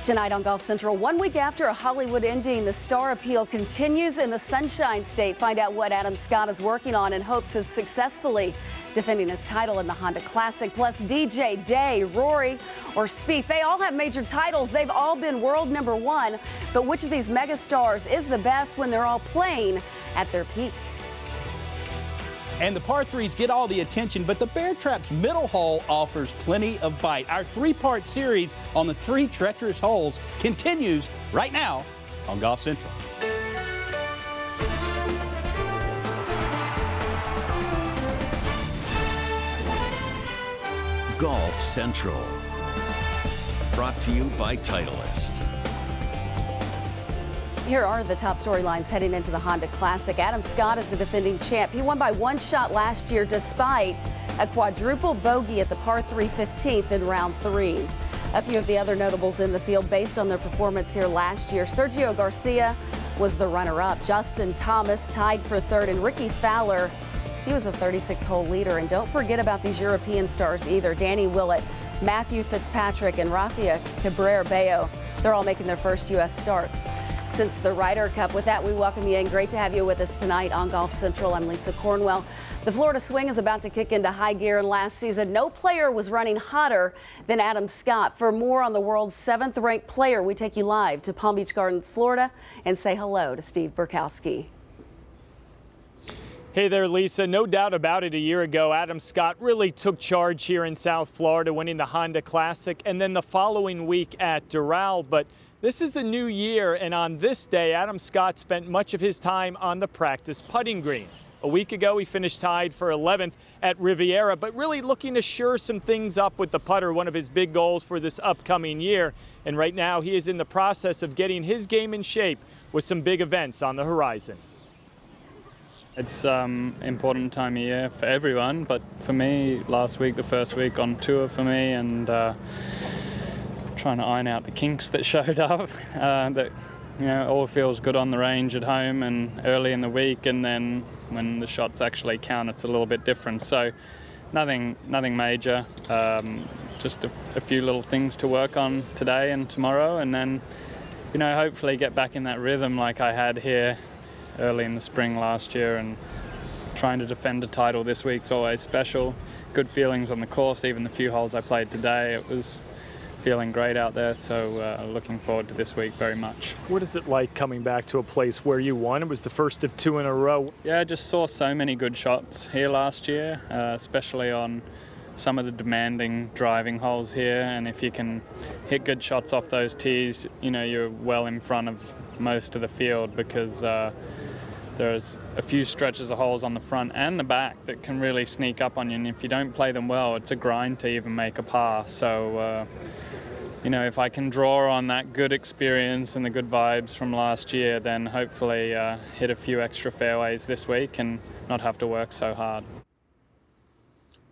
Tonight on Golf Central, 1 week after a Hollywood ending, the star appeal continues in the Sunshine State. Find out what Adam Scott is working on in hopes of successfully defending his title in the Honda Classic. Plus DJ, Day, Rory, or Spieth, they all have major titles. They've all been world #1. But which of these megastars is the best when they're all playing at their peak? And the par threes get all the attention, but the Bear Trap's middle hole offers plenty of bite. Our three-part series on the 3 treacherous holes continues right now on Golf Central. Golf Central, brought to you by Titleist. Here are the top storylines heading into the Honda Classic. Adam Scott is the defending champ. He won by 1 shot last year despite a quadruple bogey at the par 3 15th in round 3. A few of the other notables in the field based on their performance here last year. Sergio Garcia was the runner-up. Justin Thomas tied for 3rd, and Ricky Fowler, he was the 36-hole leader. And don't forget about these European stars either. Danny Willett, Matthew Fitzpatrick, and Rafael Cabrera-Bello. They're all making their first U.S. starts since the Ryder Cup. With that, we welcome you in. Great to have you with us tonight on Golf Central. I'm Lisa Cornwell. The Florida swing is about to kick into high gear, and last season, no player was running hotter than Adam Scott. For more on the world's 7th-ranked player, we take you live to Palm Beach Gardens, Florida, and say hello to Steve Burkowski. Hey there, Lisa. No doubt about it, a year ago, Adam Scott really took charge here in South Florida, winning the Honda Classic, and then the following week at Doral. But this is a new year, and on this day, Adam Scott spent much of his time on the practice putting green. A week ago, he finished tied for 11th at Riviera, but really looking to shore some things up with the putter, one of his big goals for this upcoming year. And right now, he is in the process of getting his game in shape with some big events on the horizon. It's important time of year for everyone, but for me, last week, the first week on tour for me, and trying to iron out the kinks that showed up. That all feels good on the range at home and early in the week, and then when the shots actually count, it's a little bit different. So nothing major, just a few little things to work on today and tomorrow, and then hopefully get back in that rhythm like I had here early in the spring last year. And trying to defend a title this week's always special. Good feelings on the course, even the few holes I played today. It was feeling great out there, so looking forward to this week very much. What is it like coming back to a place where you won? It was the first of 2 in a row. Yeah, I just saw so many good shots here last year, especially on some of the demanding driving holes here, and if you can hit good shots off those tees, you're well in front of most of the field, because there's a few stretches of holes on the front and the back that can really sneak up on you, and if you don't play them well, it's a grind to even make a par. So if I can draw on that good experience and the good vibes from last year, then hopefully hit a few extra fairways this week and not have to work so hard.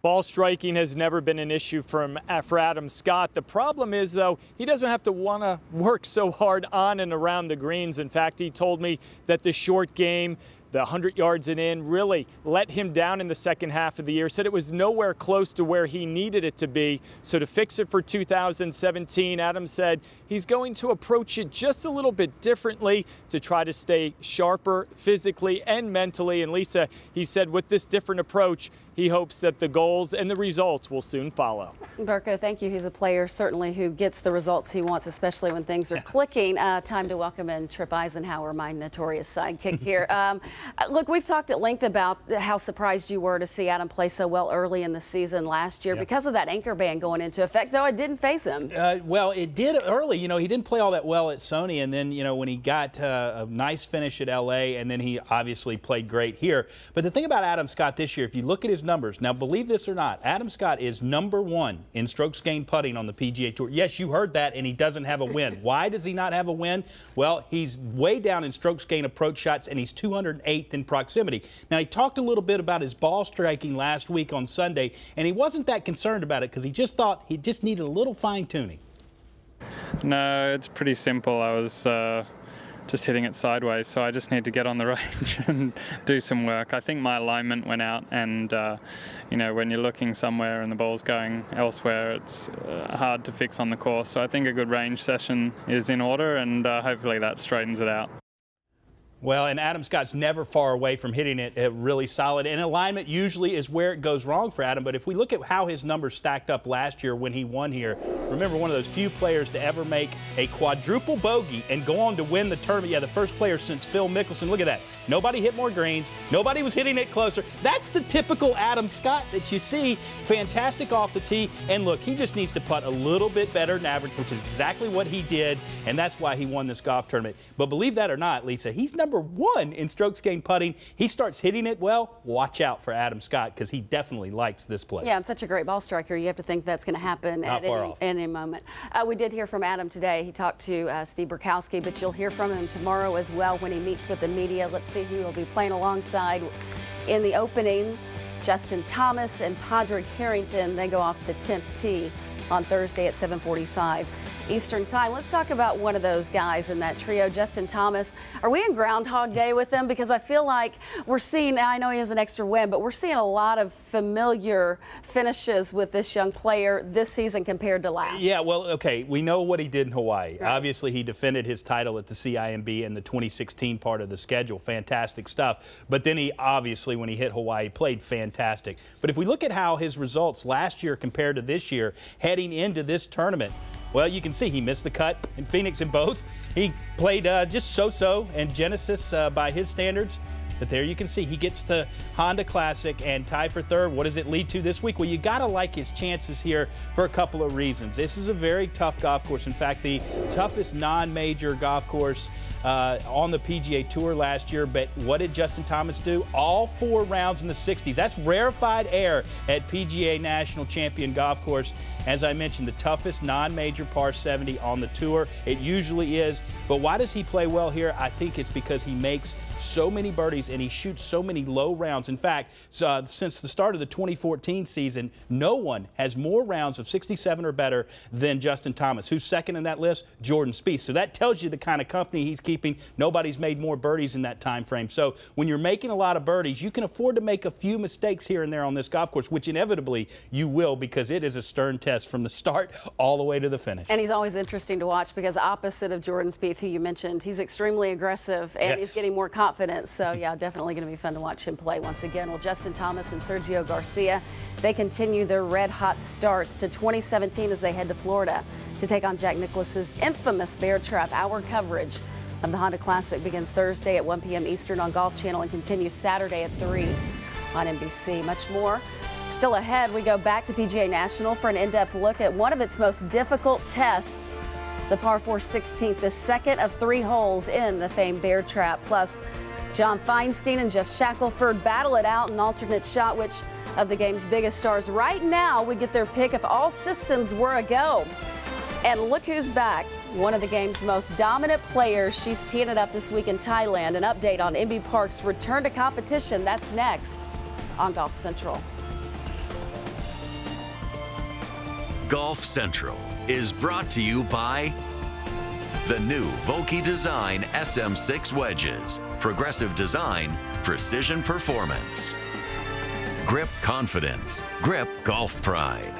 Ball striking has never been an issue for Adam Scott. The problem is, though, he doesn't have to want to work so hard on and around the greens. In fact, he told me that the short game, the 100 yards and in, really let him down in the second half of the year. Said it was nowhere close to where he needed it to be. So to fix it for 2017, Adam said he's going to approach it just a little bit differently to try to stay sharper physically and mentally. And Lisa, he said with this different approach, he hopes that the goals and the results will soon follow. Burko, thank you. He's a player certainly who gets the results he wants, especially when things are clicking. Time to welcome in Tripp Eisenhower, my notorious sidekick here. Look, we've talked at length about how surprised you were to see Adam play so well early in the season last year because of that anchor ban going into effect, though it didn't phase him. Well, it did early. He didn't play all that well at Sony, and then, when he got a nice finish at LA, and then he obviously played great here. But the thing about Adam Scott this year, if you look at his numbers, now believe this or not, Adam Scott is #1 in strokes gained putting on the PGA Tour. Yes, you heard that, and he doesn't have a win. Why does he not have a win? Well, he's way down in strokes gained approach shots, and he's 208th in proximity. Now, he talked a little bit about his ball striking last week on Sunday, and he wasn't that concerned about it because he just thought he just needed a little fine-tuning. No, it's pretty simple. I was just hitting it sideways. So I just need to get on the range and do some work. I think my alignment went out, and you know, when you're looking somewhere and the ball's going elsewhere, it's hard to fix on the course. So I think a good range session is in order, and hopefully that straightens it out. Well, and Adam Scott's never far away from hitting it really solid. And alignment usually is where it goes wrong for Adam. But if we look at how his numbers stacked up last year when he won here, remember, one of those few players to ever make a quadruple bogey and go on to win the tournament. Yeah, the first player since Phil Mickelson. Look at that. Nobody hit more greens. Nobody was hitting it closer. That's the typical Adam Scott that you see. Fantastic off the tee. And look, he just needs to putt a little bit better than average, which is exactly what he did. And that's why he won this golf tournament. But believe that or not, Lisa, he's number 1 in strokes gained putting. He starts hitting it well. Watch out for Adam Scott, because he definitely likes this place. Yeah, and such a great ball striker. You have to think that's going to happen at any moment. We did hear from Adam today. He talked to Steve Burkowski, but you'll hear from him tomorrow as well when he meets with the media. Let's see who will be playing alongside in the opening. Justin Thomas and Padraig Harrington. They go off the 10th tee on Thursday at 7:45 Eastern Time. Let's talk about one of those guys in that trio, Justin Thomas. Are we in Groundhog Day with him? Because I feel like we're seeing, I know he has an extra win, but we're seeing a lot of familiar finishes with this young player this season compared to last. Yeah, well, okay, we know what he did in Hawaii. Right. Obviously, he defended his title at the CIMB in the 2016 part of the schedule. Fantastic stuff. But then he obviously, when he hit Hawaii, played fantastic. But if we look at how his results last year compared to this year, heading into this tournament, well, you can see he missed the cut in Phoenix in both. He played just so-so in Genesis by his standards. But there you can see he gets to Honda Classic and tied for 3rd. What does it lead to this week? Well, you got to like his chances here for a couple of reasons. This is a very tough golf course. In fact, the toughest non-major golf course on the PGA Tour last year. But what did Justin Thomas do? All 4 rounds in the 60s. That's rarefied air at PGA National Champion Golf Course. As I mentioned, the toughest non-major par 70 on the tour. It usually is. But why does he play well here? I think it's because he makes so many birdies and he shoots so many low rounds. In fact, since the start of the 2014 season, no one has more rounds of 67 or better than Justin Thomas. Who's second in that list? Jordan Spieth. So that tells you the kind of company he's keeping. Nobody's made more birdies in that time frame. So when you're making a lot of birdies, you can afford to make a few mistakes here and there on this golf course, which inevitably you will, because it is a stern test from the start all the way to the finish. And he's always interesting to watch because opposite of Jordan Spieth, who you mentioned, he's extremely aggressive and he's getting more confidence. So yeah, definitely going to be fun to watch him play once again. Well, Justin Thomas and Sergio Garcia, they continue their red hot starts to 2017 as they head to Florida to take on Jack Nicklaus's infamous Bear Trap. Our coverage of the Honda Classic begins Thursday at 1 p.m. Eastern on Golf Channel and continues Saturday at 3 on NBC. Much more still ahead. We go back to PGA National for an in-depth look at one of its most difficult tests, the par 4 16th, the second of 3 holes in the famed Bear Trap. Plus, John Feinstein and Jeff Shackelford battle it out an alternate shot, which of the game's biggest stars right now would get their pick if all systems were a go. And look who's back. One of the game's most dominant players. She's teeing it up this week in Thailand. An update on Inbee Park's return to competition. That's next on Golf Central. Golf Central is brought to you by the new Vokey Design SM6 wedges. Progressive design, precision performance. Grip confidence, grip golf pride.